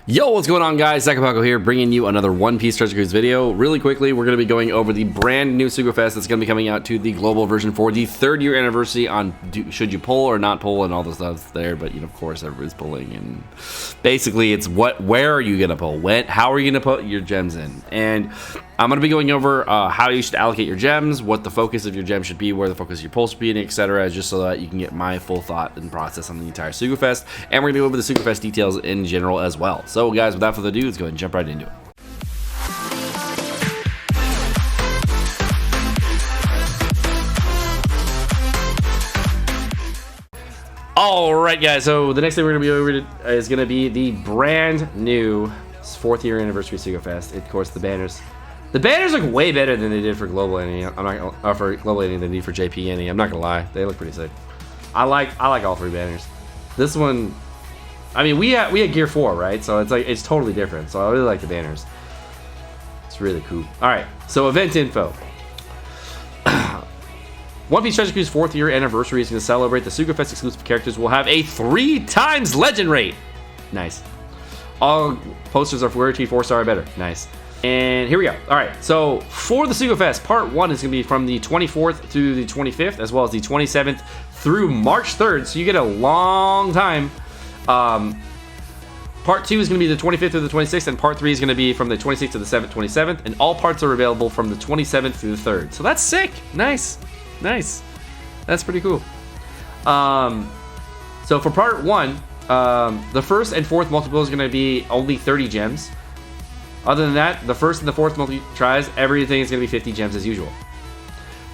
Yo, what's going on, guys? Sekapoko here, bringing you another One Piece Treasure Cruise video. Really quickly, we're going to be going over the brand new Sugafest that's going to be coming out to the global version for the 3rd year anniversary on should you pull or not pull and all the stuff there. But, you know, of course, everybody's pulling. And basically, it's where are you going to pull? How are you going to put your gems in? And I'm going to be going over how you should allocate your gems, what the focus of your gem should be, where the focus of your pull should be, and etc. Just so that you can get my full thought and process on the entire Sugafest. And we're going to go over the Sugafest details in general as well. So, guys, without further ado, let's go ahead and jump right into it. Alright, guys, so the next thing we're going to be over is going to be the brand new 4th year anniversary Sugafest. Of course, the banners. The banners look way better than they did for Global NE. I'm not for Global NE than they did for JP NE. I'm not gonna lie, they look pretty sick. I like all 3 banners. This one, I mean, we had Gear 4, right? So it's totally different. So I really like the banners. It's really cool. All right, so event info. One Piece Treasure Cruise 4th year anniversary is going to celebrate the Sugafest exclusive characters will have a 3x legend rate. Nice. All posters are rated 4-star or better. Nice. And here we go. All right, so for the Sugafest, part 1 is going to be from the 24th through the 25th, as well as the 27th through March 3rd. So you get a long time. Part 2 is going to be the 25th through the 26th, and part 3 is going to be from the 26th to the 27th, and all parts are available from the 27th through the 3rd. So that's sick. Nice. Nice. That's pretty cool. So for part 1, the 1st and 4th multiple is going to be only 30 gems. Other than that, the 1st and the 4th multi-tries, everything is going to be 50 gems as usual.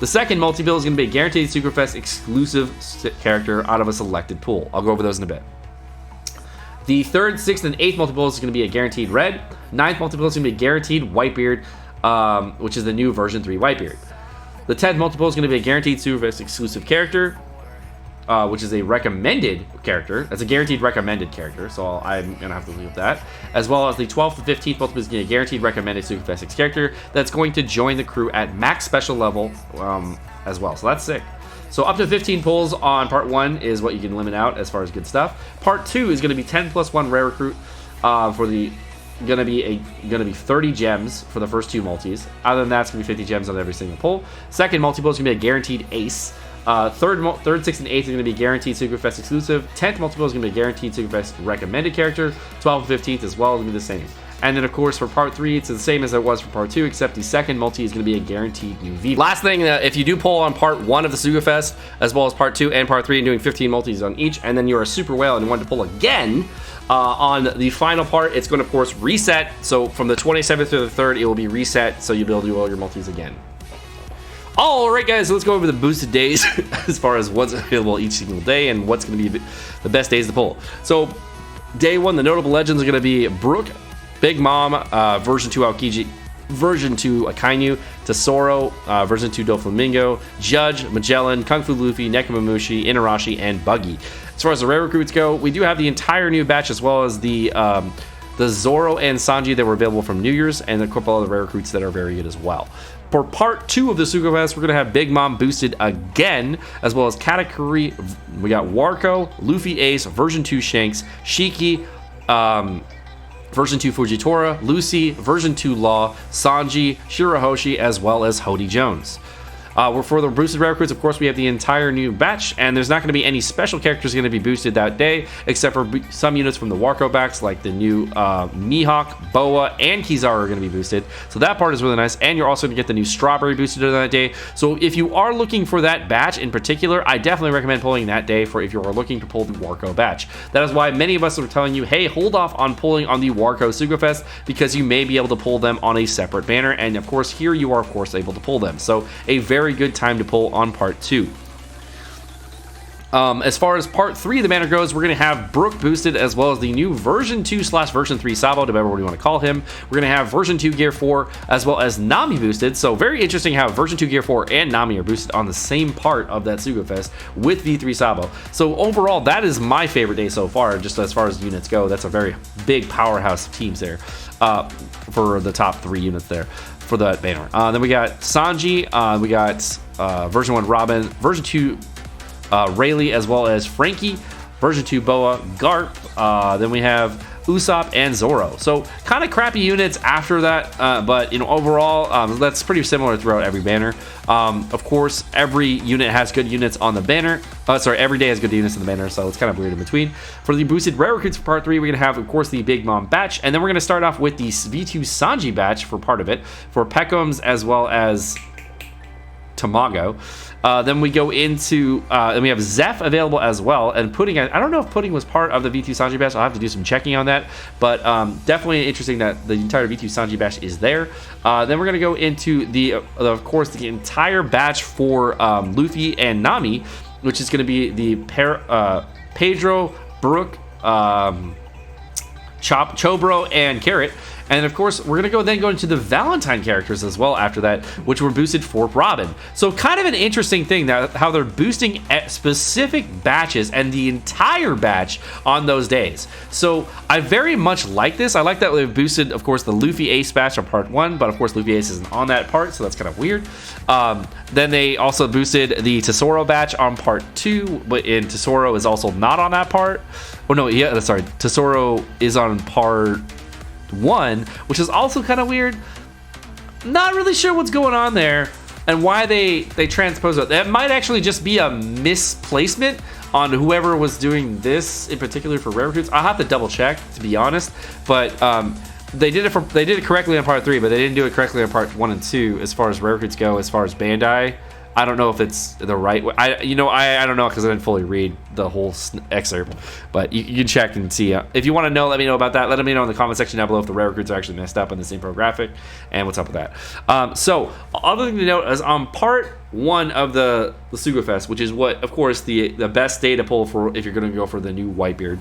The 2nd multi-bill is going to be a guaranteed Sugafest exclusive character out of a selected pool. I'll go over those in a bit. The 3rd, 6th, and 8th multi-bill is going to be a guaranteed red. 9th multi-bill is going to be a guaranteed Whitebeard, which is the new version 3 Whitebeard. The 10th multiple is going to be a guaranteed Sugafest exclusive character, which is a recommended character. That's a guaranteed recommended character, so I'm going to have to leave that. As well as the 12th and 15th multiple is going to be a guaranteed recommended Sugafest character that's going to join the crew at max special level as well. So that's sick. So up to 15 pulls on part 1 is what you can limit out as far as good stuff. Part 2 is going to be 10 plus 1 rare recruit for the... Gonna be 30 gems for the first 2 multis. Other than that, it's gonna be 50 gems on every single pull. 2nd multi-pull is gonna be a guaranteed ace. 3rd, 6th, and 8th are gonna be guaranteed Sugafest exclusive. 10th multi-pull is gonna be a guaranteed Sugafest recommended character. 12th and 15th as well is gonna be the same. And then, of course, for part 3, it's the same as it was for part 2, except the 2nd multi is going to be a guaranteed new V. Last thing, if you do pull on part 1 of the Sugafest, as well as part 2 and part 3, and doing 15 multis on each, and then you're a super whale and want to pull again on the final part, it's going to, of course, reset. So from the 27th to the 3rd, it will be reset, so you'll be able to do all your multis again. Alright, guys, so let's go over the boosted days as far as what's available each single day and what's going to be the best days to pull. So, day 1, the notable legends are going to be Brook, Big Mom, version 2 Aokiji, version 2 Akainu, Tesoro, version 2 Doflamingo, Judge, Magellan, Kung Fu Luffy, Nekomamushi, Inarashi, and Buggy. As far as the rare recruits go, we do have the entire new batch as well as the Zoro and Sanji that were available from New Year's, and a couple other rare recruits that are very good as well. For part 2 of the Sugafest, we're going to have Big Mom boosted again, as well as Katakuri. We got Warko, Luffy Ace, version 2 Shanks, Shiki, version 2 Fujitora, Lucy, version 2 Law, Sanji, Shirahoshi, as well as Hody Jones. For the boosted rare recruits, of course, we have the entire new batch, and there's not going to be any special characters going to be boosted that day, except for some units from the Warko backs, like the new Mihawk, Boa, and Kizaru are going to be boosted. So that part is really nice, and you're also going to get the new Strawberry boosted on that day. So if you are looking for that batch in particular, I definitely recommend pulling that day for if you are looking to pull the Warko batch. That is why many of us are telling you, hey, hold off on pulling on the Warko Sugafest, because you may be able to pull them on a separate banner, and of course, here you are, of course, able to pull them. So a very good time to pull on part 2. As far as part 3 of the banner goes, we're going to have Brook boosted, as well as the new version 2/version 3 Sabo, whatever you want to call him. We're going to have version 2 Gear 4, as well as Nami boosted. So very interesting how version 2 Gear 4 and Nami are boosted on the same part of that Sugafest with V3 Sabo. So overall, that is my favorite day so far, just as far as units go. That's a very big powerhouse of teams there for the top 3 units there for that banner. Then we got Sanji, we got version 1 Robin, version 2 Rayleigh, as well as Frankie, version 2 Boa, Garp. Then we have Usopp, and Zoro. So kind of crappy units after that, but overall, that's pretty similar throughout every banner. Of course, every unit has good units on the banner. Every day has good units in the banner, so it's kind of weird in between. For the boosted rare recruits for part 3, we're going to have, of course, the Big Mom batch, and then we're going to start off with the V2 Sanji batch for part of it, for Peckham's as well as Tamago. Then we go into, and we have Zeph available as well, and Pudding, I don't know if Pudding was part of the V2 Sanji batch. I'll have to do some checking on that, but definitely interesting that the entire V2 Sanji batch is there. Then we're going to go into of course, the entire batch for Luffy and Nami, which is going to be the Pedro, Brook, Chobro, and Carrot. And of course, we're going to then go into the Valentine characters as well after that, which were boosted for Robin. So kind of an interesting thing that how they're boosting at specific batches and the entire batch on those days. So I very much like this. I like that they've boosted, of course, the Luffy Ace batch on part 1, but of course Luffy Ace isn't on that part, so that's kind of weird. Then they also boosted the Tesoro batch on part 2, but Tesoro is also not on that part. Oh no, yeah, sorry, Tesoro is on part 1, which is also kind of weird. Not really sure what's going on there and why they transpose it. That might actually just be a misplacement on whoever was doing this in particular for rare recruits. I'll have to double check, to be honest, but they did it correctly on part 3, but they didn't do it correctly on part 1 and 2 as far as rare recruits go. As far as Bandai, I don't know if it's the right way. I don't know because I didn't fully read the whole excerpt, but you can check and see. If you want to know, let me know about that. Let me know in the comment section down below if the rare recruits are actually messed up on the same infographic and what's up with that. So, other thing to note is on part 1 of the Suga Fest, which is what, of course, the best day to pull for if you're going to go for the new Whitebeard.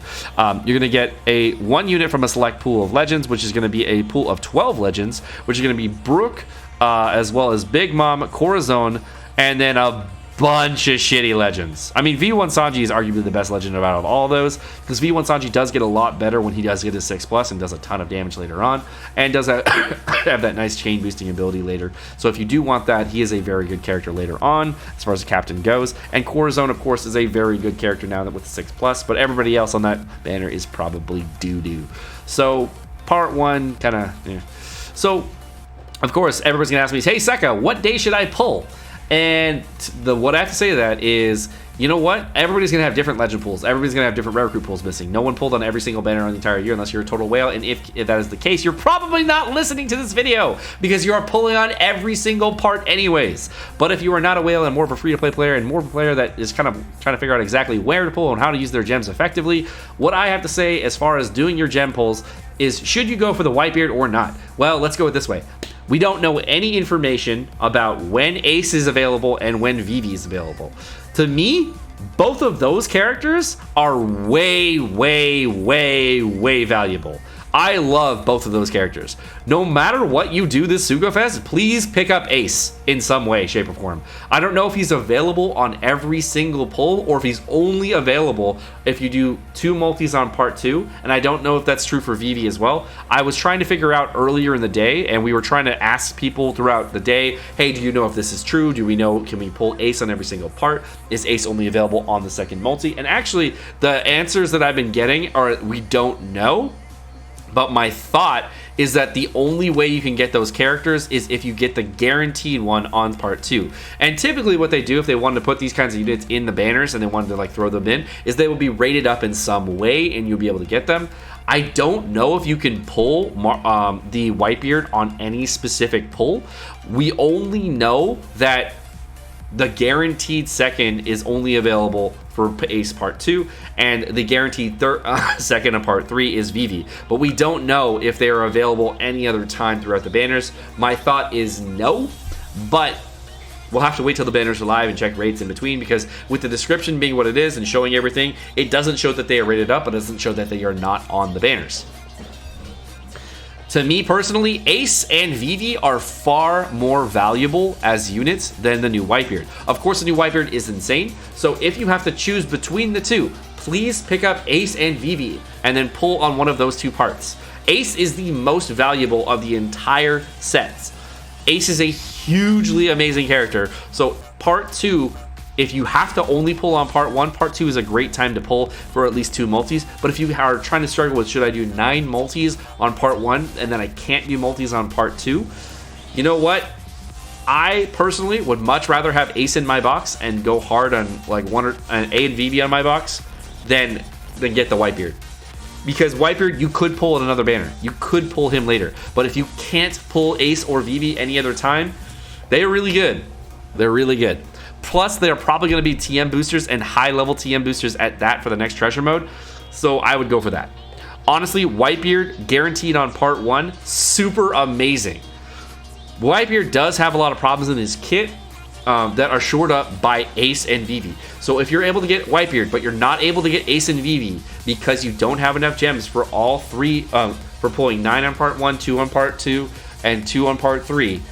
You're going to get one unit from a select pool of legends, which is going to be a pool of 12 legends, which is going to be Brook, as well as Big Mom, Corazon, and then a bunch of shitty legends. I mean, V1 Sanji is arguably the best legend out of all of those, because V1 Sanji does get a lot better when he does get his 6+ and does a ton of damage later on, and does have that nice chain boosting ability later. So if you do want that, he is a very good character later on, as far as the captain goes. And Corazon, of course, is a very good character now that with the 6+, but everybody else on that banner is probably doo-doo. So, part 1, kind of, So, of course, everybody's going to ask me, hey, Seka, what day should I pull? And what I have to say to that is, you know what? Everybody's going to have different legend pools. Everybody's going to have different rare recruit pools missing. No one pulled on every single banner on the entire year unless you're a total whale. And if that is the case, you're probably not listening to this video because you are pulling on every single part anyways. But if you are not a whale and more of a free-to-play player and more of a player that is kind of trying to figure out exactly where to pull and how to use their gems effectively, what I have to say as far as doing your gem pulls is, should you go for the Whitebeard or not? Well, let's go with this way. We don't know any information about when Ace is available and when Vivi is available. To me, both of those characters are way, way, way, way valuable. I love both of those characters. No matter what you do this Suga Fest, please pick up Ace in some way, shape, or form. I don't know if he's available on every single pull or if he's only available if you do 2 multis on part 2, and I don't know if that's true for Vivi as well. I was trying to figure out earlier in the day, and we were trying to ask people throughout the day, hey, do you know if this is true? Do we know, can we pull Ace on every single part? Is Ace only available on the second multi? And actually, the answers that I've been getting are, we don't know. But my thought is that the only way you can get those characters is if you get the guaranteed one on part 2. And typically what they do if they wanted to put these kinds of units in the banners and they wanted to like throw them in is they will be rated up in some way and you'll be able to get them. I don't know if you can pull the Whitebeard on any specific pull. We only know that the guaranteed second is only available for Ace Part 2, and the guaranteed second of Part 3 is Vivi. But we don't know if they are available any other time throughout the banners. My thought is no, but we'll have to wait till the banners are live and check rates in between, because with the description being what it is and showing everything, it doesn't show that they are rated up, but it doesn't show that they are not on the banners. To me personally, Ace and Vivi are far more valuable as units than the new Whitebeard. Of course, the new Whitebeard is insane, so if you have to choose between the two, please pick up Ace and Vivi and then pull on one of those 2 parts. Ace is the most valuable of the entire sets. Ace is a hugely amazing character, so part 2 if you have to only pull on part 1, part 2 is a great time to pull for at least 2 multis. But if you are trying to struggle with, should I do 9 multis on part 1 and then I can't do multis on part 2? You know what? I personally would much rather have Ace in my box and go hard on like an A and VV on my box than get the Whitebeard. Because Whitebeard, you could pull in another banner. You could pull him later. But if you can't pull Ace or VV any other time, they are really good. They're really good. Plus, they're probably going to be TM boosters and high-level TM boosters at that for the next treasure mode. So I would go for that. Honestly, Whitebeard, guaranteed on part 1, super amazing. Whitebeard does have a lot of problems in his kit that are shored up by Ace and VV. So if you're able to get Whitebeard, but you're not able to get Ace and VV because you don't have enough gems for all 3, for pulling 9 on part 1, 2 on part 2, and 2 on part 3,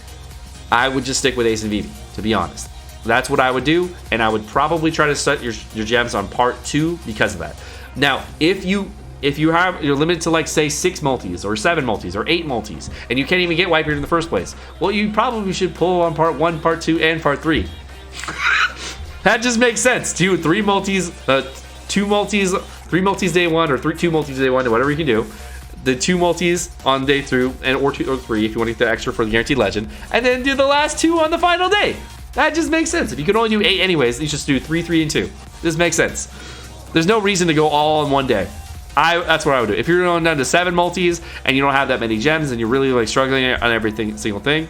I would just stick with Ace and VV, to be honest. That's what I would do, and I would probably try to set your gems on part 2 because of that. Now, if you're limited to, like, say 6 multis or 7 multis or 8 multis, and you can't even get Whitebeard in the first place, well, you probably should pull on part 1, part 2, and part 3. That just makes sense. 3 multis, 2 multis, 3 multis day 1, or 2 multis day 1, whatever you can do. The 2 multis on day 2, or 2 or 3 if you want to get the extra for the guaranteed legend, and then do the last 2 on the final day. That just makes sense. If you can only do 8 anyways, you just do 3, 3, and 2. This makes sense. There's no reason to go all in one day. That's what I would do. If you're going down to 7 multis and you don't have that many gems and you're really like struggling on every single thing,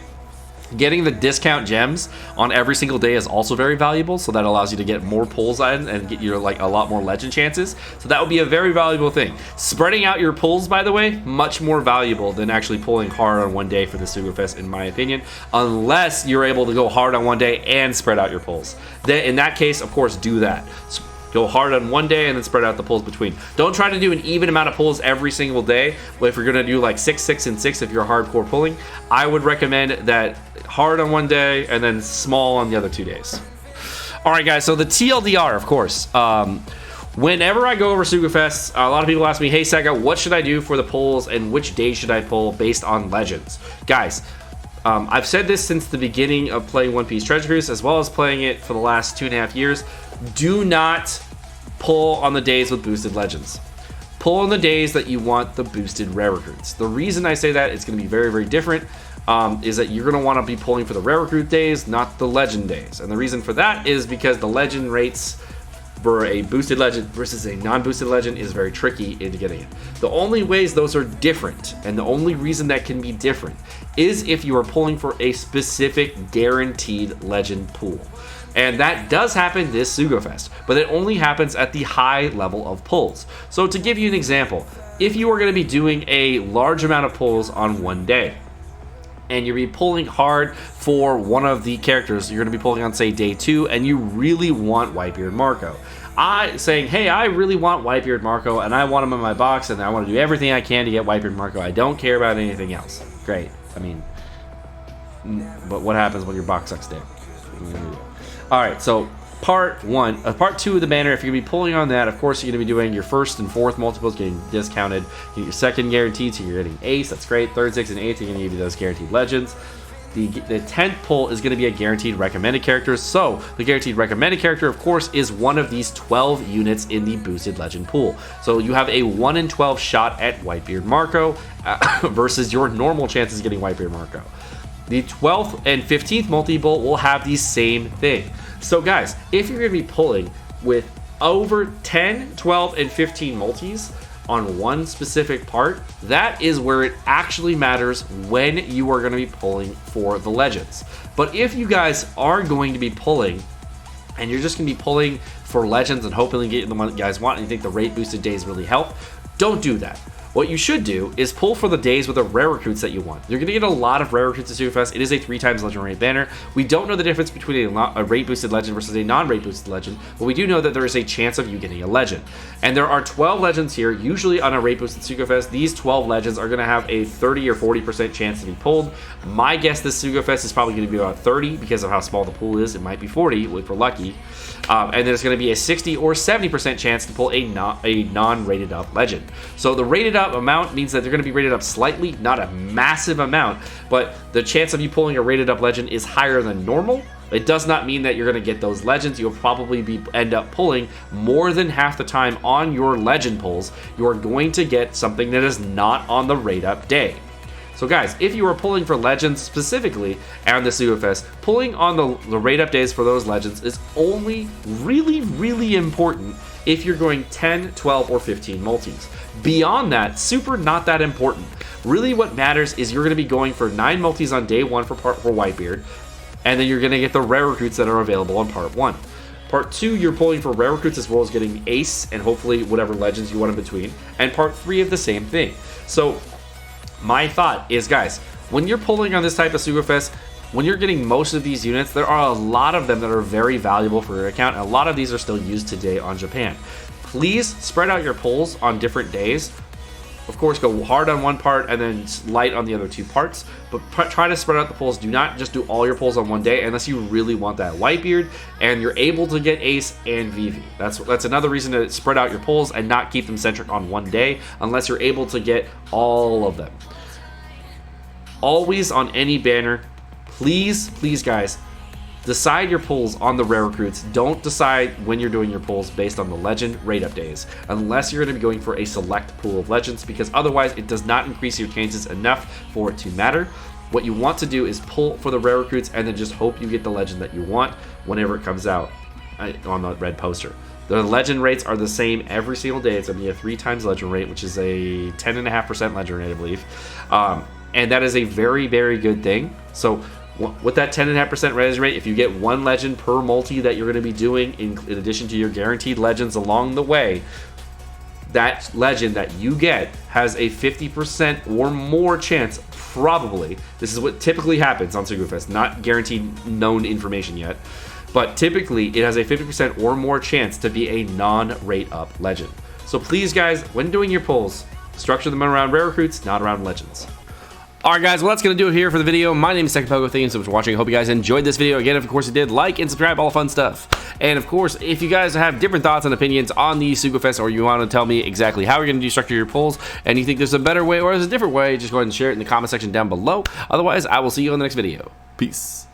getting the discount gems on every single day is also very valuable. So that allows you to get more pulls in and get your like a lot more legend chances. So that would be a very valuable thing. Spreading out your pulls, by the way, much more valuable than actually pulling hard on one day for the Sugafest, in my opinion, unless you're able to go hard on one day and spread out your pulls. Then in that case, of course, do that. Go hard on one day and then spread out the pulls between. Don't try to do an even amount of pulls every single day. But if you're going to do like 6, 6, and 6 if you're hardcore pulling, I would recommend that hard on one day and then small on the other 2 days. All right, guys, so the TLDR, of course. Whenever I go over Sugafest, a lot of people ask me, hey, Sega, what should I do for the pulls and which day should I pull based on legends? Guys, I've said this since the beginning of playing One Piece Treasure Cruise, as well as playing it for the last 2.5 years. Do not pull on the days with boosted legends. Pull on the days that you want the boosted rare recruits. The reason I say that, it's going to be very, very different, is that you're going to want to be pulling for the rare recruit days, not the legend days. And the reason for that is because the legend rates for a boosted legend versus a non-boosted legend is very tricky into getting it. The only ways those are different, and the only reason that can be different, is if you are pulling for a specific guaranteed legend pool. And that does happen this Sugafest, but it only happens at the high level of pulls. So to give you an example, if you are going to be doing a large amount of pulls on one day, and you're be pulling hard for one of the characters, you're going to be pulling on, say, day 2, and you really want Whitebeard Marco. Saying, hey, I really want Whitebeard Marco, and I want him in my box, and I want to do everything I can to get Whitebeard Marco. I don't care about anything else. Great. I mean, but what happens when your box sucks dick? All right, so part 2 of the banner, if you're going to be pulling on that, of course, you're going to be doing your first and fourth multiples, getting discounted. You get your second guaranteed, so you're getting Ace, that's great. Third, sixth, and eighth, you're going to give you those guaranteed legends. The 10th pull is going to be a guaranteed recommended character. So the guaranteed recommended character, of course, is one of these 12 units in the boosted legend pool. So you have a 1 in 12 shot at Whitebeard Marco versus your normal chances of getting Whitebeard Marco. The 12th and 15th multi-pull will have the same thing. So guys, if you're going to be pulling with over 10, 12, and 15 multis on one specific part, that is where it actually matters when you are going to be pulling for the legends. But if you guys are going to be pulling and you're just going to be pulling for legends and hoping to get the one that you guys want and you think the rate boosted days really help, don't do that. What you should do is pull for the days with the rare recruits that you want. You're going to get a lot of rare recruits at Sugafest. It is a 3 times legend rate banner. We don't know the difference between a rate boosted legend versus a non-rate boosted legend, but we do know that there is a chance of you getting a legend. And there are 12 legends here. Usually on a rate boosted Sugafest, these 12 legends are going to have a 30 or 40% chance to be pulled. My guess this Sugafest is probably going to be about 30 because of how small the pool is. It might be 40 if we're lucky. And there's going to be a 60 or 70% chance to pull a non-rated up legend. So the rated up amount means that they're going to be rated up slightly, not a massive amount, but the chance of you pulling a rated up legend is higher than normal. It does not mean that you're going to get those legends. You'll probably end up pulling more than half the time on your legend pulls. You're going to get something that is not on the rate up day. So guys, if you are pulling for legends specifically on the Sugafest, pulling on the rate up days for those legends is only really important if you're going 10, 12, or 15 multis. Beyond that, super not that important. Really what matters is you're going to be going for 9 multis on day 1 for Whitebeard, and then you're going to get the rare recruits that are available on part 1. Part 2, you're pulling for rare recruits as well as getting ace and hopefully whatever legends you want in between. And part 3 of the same thing. So my thought is, guys, when you're pulling on this type of Sugafest, when you're getting most of these units, there are a lot of them that are very valuable for your account, and a lot of these are still used today on Japan. Please spread out your pulls on different days. Of course, go hard on one part and then light on the other 2 parts, but try to spread out the pulls. Do not just do all your pulls on one day unless you really want that Whitebeard and you're able to get Ace and Vivi. That's another reason to spread out your pulls and not keep them centric on one day unless you're able to get all of them. Always on any banner, please guys, decide your pulls on the rare recruits. Don't decide when you're doing your pulls based on the legend rate up days, unless you're going to be going for a select pool of legends, because otherwise it does not increase your chances enough for it to matter. What you want to do is pull for the rare recruits and then just hope you get the legend that you want whenever it comes out on the red poster. The legend rates are the same every single day. It's going to be a 3 times legend rate, which is a 10.5% legend rate, I believe. And that is a very good thing. So with that 10.5% res rate, if you get 1 legend per multi that you're going to be doing in addition to your guaranteed legends along the way, that legend that you get has a 50% or more chance, probably. This is what typically happens on Sugafest, not guaranteed known information yet, but typically it has a 50% or more chance to be a non-rate up legend. So please guys, when doing your pulls, structure them around rare recruits, not around legends. Alright guys, well that's going to do it here for the video. My name is Sekapoko. Thank you so much for watching. I hope you guys enjoyed this video. Again, if of course you did, like and subscribe, all the fun stuff. And of course, if you guys have different thoughts and opinions on the Sugafest, or you want to tell me exactly how you're going to structure your pulls, and you think there's a better way or there's a different way, just go ahead and share it in the comment section down below. Otherwise, I will see you in the next video. Peace.